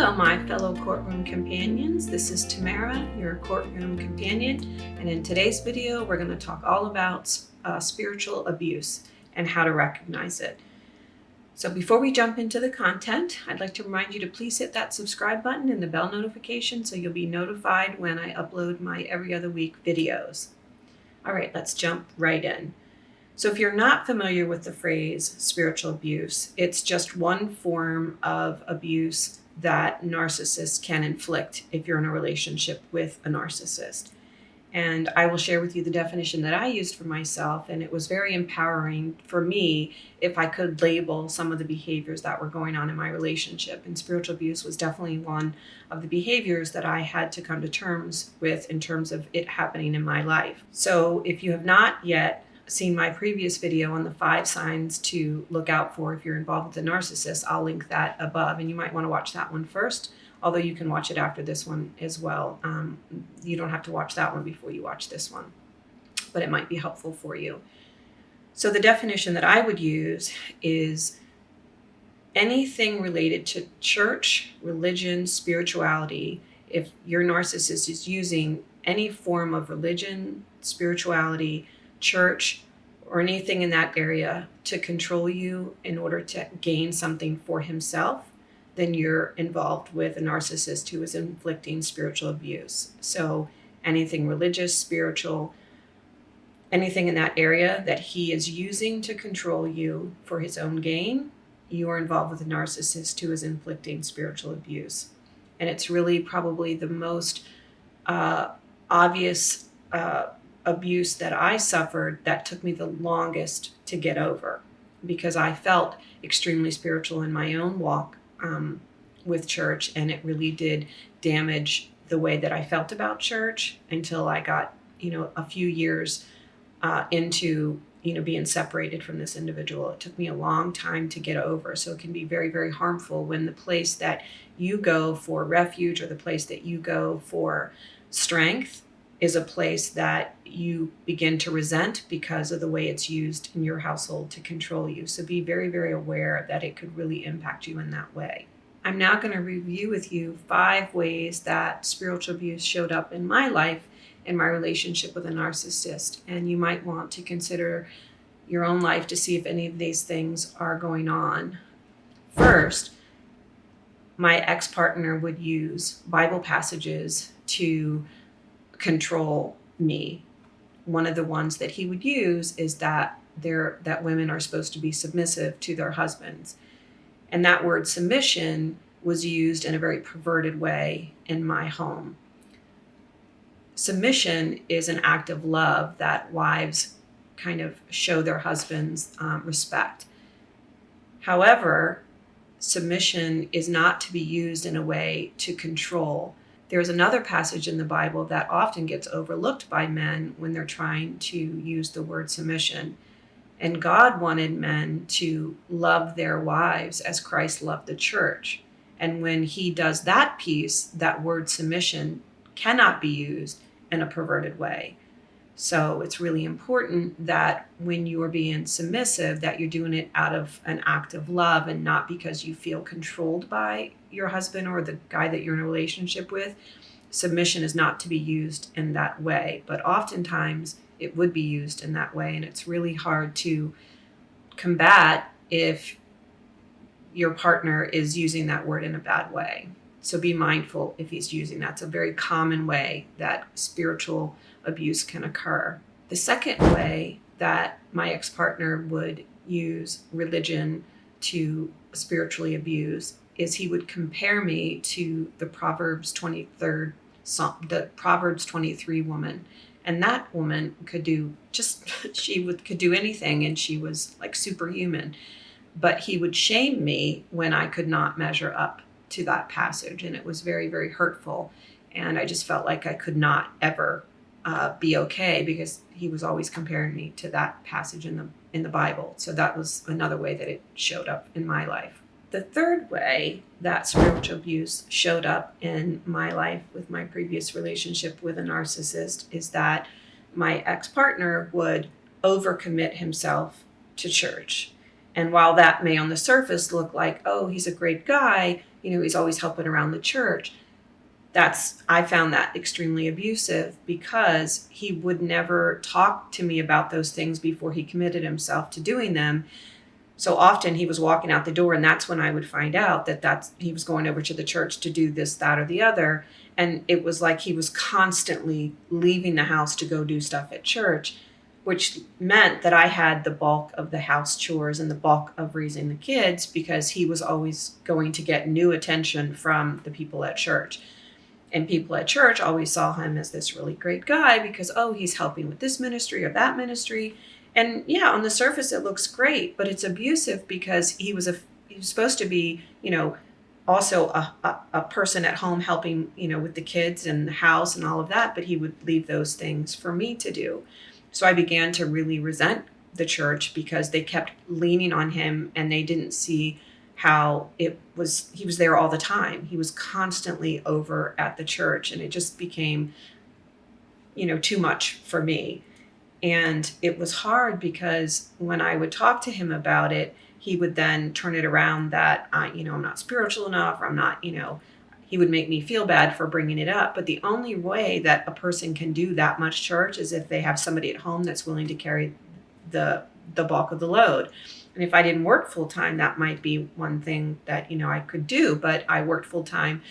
Hello, my fellow courtroom companions. This is Tamara, your courtroom companion, and in today's video, we're going to talk all about spiritual abuse and how to recognize it. So before we jump into the content, I'd like to remind you to please hit that subscribe button and the bell notification so you'll be notified when I upload my every other week videos. All right, let's jump right in. So if you're not familiar with the phrase spiritual abuse, it's just one form of abuse that narcissists can inflict if you're in a relationship with a narcissist. And I will share with you the definition that I used for myself, and it was very empowering for me if I could label some of the behaviors that were going on in my relationship. And spiritual abuse was definitely one of the behaviors that I had to come to terms with in terms of it happening in my life. So if you have not yet seen my previous video on the 5 signs to look out for if you're involved with a narcissist, I'll link that above, and you might want to watch that one first, although you can watch it after this one as well. You don't have to watch that one before you watch this one, but it might be helpful for you. So the definition that I would use is anything related to church, religion, spirituality. If your narcissist is using any form of religion, spirituality, church, or anything in that area to control you in order to gain something for himself, then you're involved with a narcissist who is inflicting spiritual abuse. So anything religious, spiritual, anything in that area that he is using to control you for his own gain, you are involved with a narcissist who is inflicting spiritual abuse. And it's really probably the most obvious abuse that I suffered that took me the longest to get over, because I felt extremely spiritual in my own walk with church, and it really did damage the way that I felt about church until I got, a few years into, being separated from this individual. It took me a long time to get over. So it can be very, very harmful when the place that you go for refuge or the place that you go for strength is a place that you begin to resent because of the way it's used in your household to control you. So be very, very aware that it could really impact you in that way. I'm now going to review with you 5 ways that spiritual abuse showed up in my life in my relationship with a narcissist. And you might want to consider your own life to see if any of these things are going on. First, my ex-partner would use Bible passages to control me. One of the ones that he would use is that women are supposed to be submissive to their husbands. And that word submission was used in a very perverted way in my home. Submission is an act of love that wives kind of show their husbands respect. However, submission is not to be used in a way to control. There's another passage in the Bible that often gets overlooked by men when they're trying to use the word submission. And God wanted men to love their wives as Christ loved the church. And when he does that piece, that word submission cannot be used in a perverted way. So it's really important that when you are being submissive, that you're doing it out of an act of love and not because you feel controlled by your husband or the guy that you're in a relationship with. Submission is not to be used in that way, but oftentimes it would be used in that way. And it's really hard to combat if your partner is using that word in a bad way. So be mindful if he's using that. It's a very common way that spiritual abuse can occur. The second way that my ex-partner would use religion to spiritually abuse is he would compare me to the Proverbs 23 woman. And that woman could do could do anything, and she was like superhuman. But he would shame me when I could not measure up to that passage, and it was very, very hurtful. And I just felt like I could not ever be okay because he was always comparing me to that passage in the Bible. So that was another way that it showed up in my life. The third way that spiritual abuse showed up in my life with my previous relationship with a narcissist is that my ex-partner would overcommit himself to church. And while that may on the surface look like, oh, he's a great guy, he's always helping around the church. I found that extremely abusive because he would never talk to me about those things before he committed himself to doing them. So often he was walking out the door, and that's when I would find out that he was going over to the church to do this, that, or the other. And it was like he was constantly leaving the house to go do stuff at church, which meant that I had the bulk of the house chores and the bulk of raising the kids because he was always going to get new attention from the people at church. And people at church always saw him as this really great guy because, oh, he's helping with this ministry or that ministry. And yeah, on the surface, it looks great, but it's abusive because he was supposed to be, also a person at home helping, with the kids and the house and all of that, but he would leave those things for me to do. So I began to really resent the church because they kept leaning on him and they didn't see how he was there all the time. He was constantly over at the church, and it just became, too much for me. And it was hard because when I would talk to him about it, he would then turn it around that, I'm not spiritual enough, or I'm not, he would make me feel bad for bringing it up. But the only way that a person can do that much church is if they have somebody at home that's willing to carry the bulk of the load. And if I didn't work full time, that might be one thing that, I could do, but I worked full time.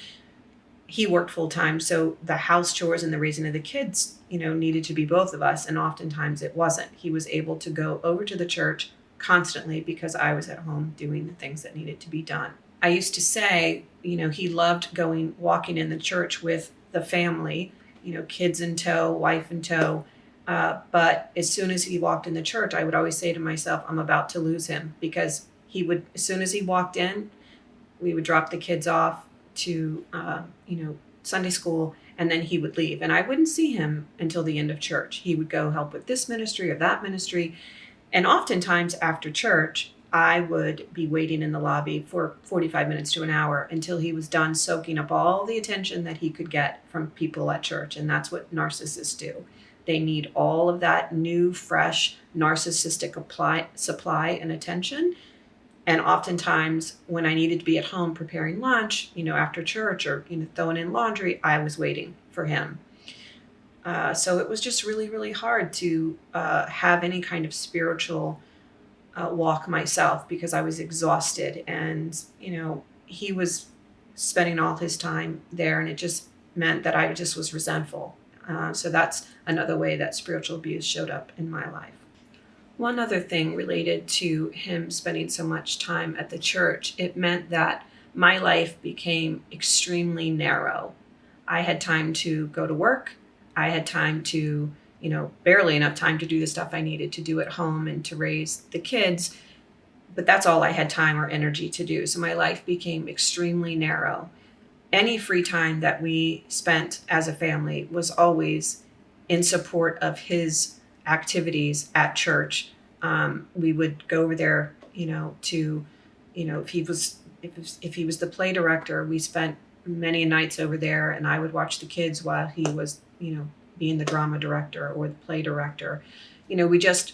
He worked full time. So the house chores and the raising of the kids, needed to be both of us. And oftentimes it wasn't. He was able to go over to the church constantly because I was at home doing the things that needed to be done. I used to say, he loved walking in the church with the family, kids in tow, wife in tow. But as soon as he walked in the church, I would always say to myself, I'm about to lose him, because as soon as he walked in, we would drop the kids off to, Sunday school, and then he would leave. And I wouldn't see him until the end of church. He would go help with this ministry or that ministry. And oftentimes after church, I would be waiting in the lobby for 45 minutes to an hour until he was done soaking up all the attention that he could get from people at church. And that's what narcissists do. They need all of that new, fresh, narcissistic supply and attention. And oftentimes when I needed to be at home preparing lunch, after church, or, throwing in laundry, I was waiting for him. So it was just really, really hard to have any kind of spiritual walk myself because I was exhausted. And, he was spending all his time there, and it just meant that I just was resentful. So that's another way that spiritual abuse showed up in my life. One other thing related to him spending so much time at the church, it meant that my life became extremely narrow. I had time to go to work. I had time to, barely enough time to do the stuff I needed to do at home and to raise the kids. But that's all I had time or energy to do. So my life became extremely narrow. Any free time that we spent as a family was always in support of his activities at church. We would go over there, if he was the play director, we spent many nights over there, and I would watch the kids while he was, being the drama director or the play director. We just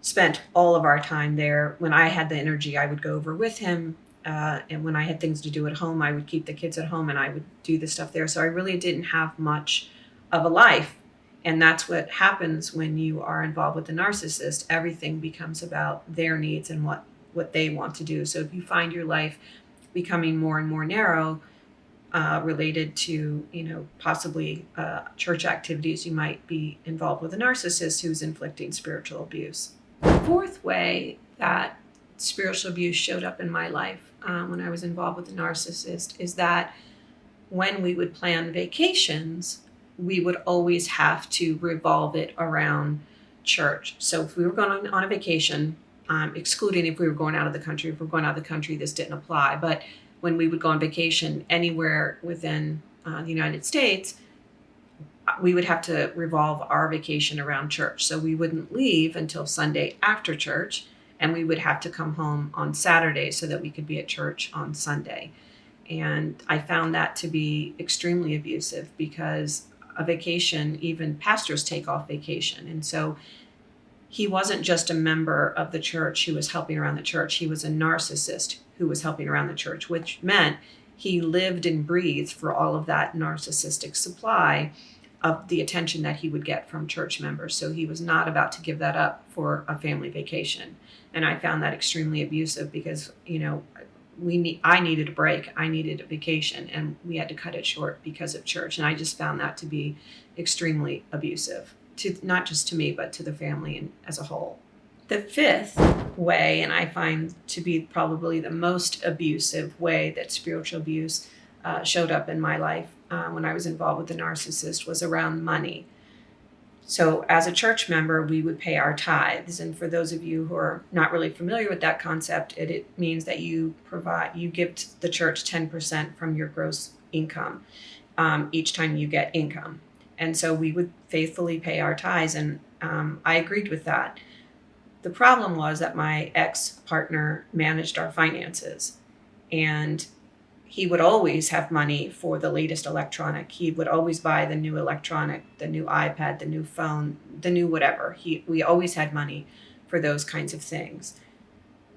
spent all of our time there. When I had the energy, I would go over with him. And when I had things to do at home, I would keep the kids at home and I would do the stuff there. So I really didn't have much of a life. And that's what happens when you are involved with a narcissist. Everything becomes about their needs and what they want to do. So if you find your life becoming more and more narrow, related to, possibly church activities, you might be involved with a narcissist who's inflicting spiritual abuse. The fourth way that spiritual abuse showed up in my life when I was involved with a narcissist is that when we would plan vacations, we would always have to revolve it around church. So if we were going on a vacation, excluding if we were going out of the country, if we're going out of the country, this didn't apply. But when we would go on vacation anywhere within the United States, we would have to revolve our vacation around church. So we wouldn't leave until Sunday after church, and we would have to come home on Saturday so that we could be at church on Sunday. And I found that to be extremely abusive because a vacation, even pastors take off vacation. And so he wasn't just a member of the church who was helping around the church. He was a narcissist who was helping around the church, which meant he lived and breathed for all of that narcissistic supply of the attention that he would get from church members. So he was not about to give that up for a family vacation. And I found that extremely abusive because, I needed a break. I needed a vacation, and we had to cut it short because of church. And I just found that to be extremely abusive, to not just to me, but to the family and as a whole. The fifth way, and I find to be probably the most abusive way that spiritual abuse showed up in my life when I was involved with the narcissist, was around money. So as a church member, we would pay our tithes. And for those of you who are not really familiar with that concept, it means that you give the church 10% from your gross income each time you get income. And so we would faithfully pay our tithes. And I agreed with that. The problem was that my ex-partner managed our finances, and he would always have money for the latest electronic. He would always buy the new electronic, the new iPad, the new phone, the new whatever. We always had money for those kinds of things.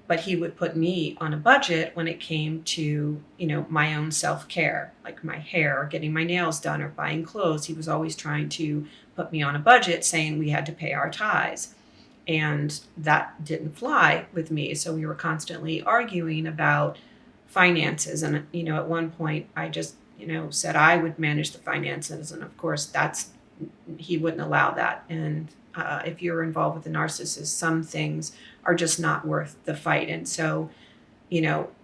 But he would put me on a budget when it came to, my own self-care, like my hair or getting my nails done or buying clothes. He was always trying to put me on a budget, saying we had to pay our tithes. And that didn't fly with me. So we were constantly arguing about finances. And, at one point I just, said I would manage the finances. And of course he wouldn't allow that. And if you're involved with a narcissist, some things are just not worth the fight. And so,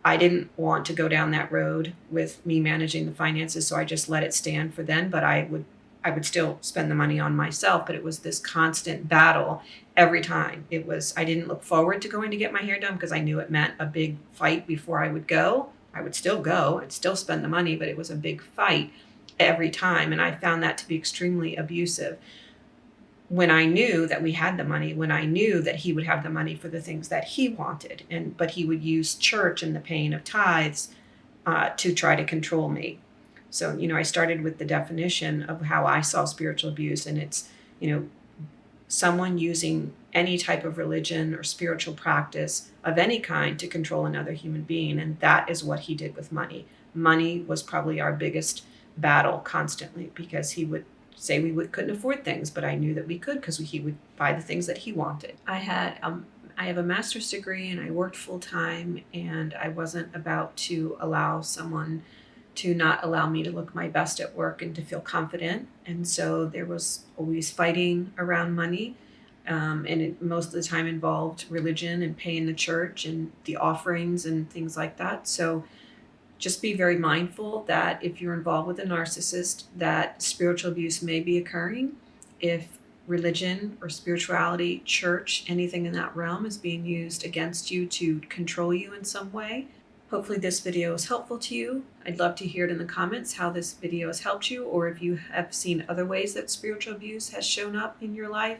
I didn't want to go down that road with me managing the finances. So I just let it stand for then, but I would still spend the money on myself. But it was this constant battle every time. I didn't look forward to going to get my hair done because I knew it meant a big fight before I would go. I would still go, I'd still spend the money, but it was a big fight every time. And I found that to be extremely abusive. When I knew that we had the money, when I knew that he would have the money for the things that he wanted, but he would use church and the paying of tithes to try to control me. So, I started with the definition of how I saw spiritual abuse, and it's, someone using any type of religion or spiritual practice of any kind to control another human being. And that is what he did with money. Money was probably our biggest battle constantly, because he would say we couldn't afford things, but I knew that we could because he would buy the things that he wanted. I have a master's degree and I worked full time, and I wasn't about to allow someone to not allow me to look my best at work and to feel confident. And so there was always fighting around money. And it most of the time involved religion and paying the church and the offerings and things like that. So just be very mindful that if you're involved with a narcissist, that spiritual abuse may be occurring. If religion or spirituality, church, anything in that realm is being used against you to control you in some way. Hopefully this video is helpful to you. I'd love to hear it in the comments how this video has helped you, or if you have seen other ways that spiritual abuse has shown up in your life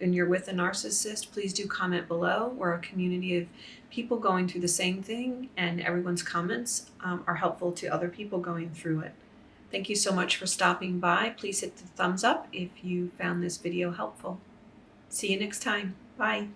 and you're with a narcissist. Please do comment below. We're a community of people going through the same thing, and everyone's comments are helpful to other people going through it. Thank you so much for stopping by. Please hit the thumbs up if you found this video helpful. See you next time. Bye.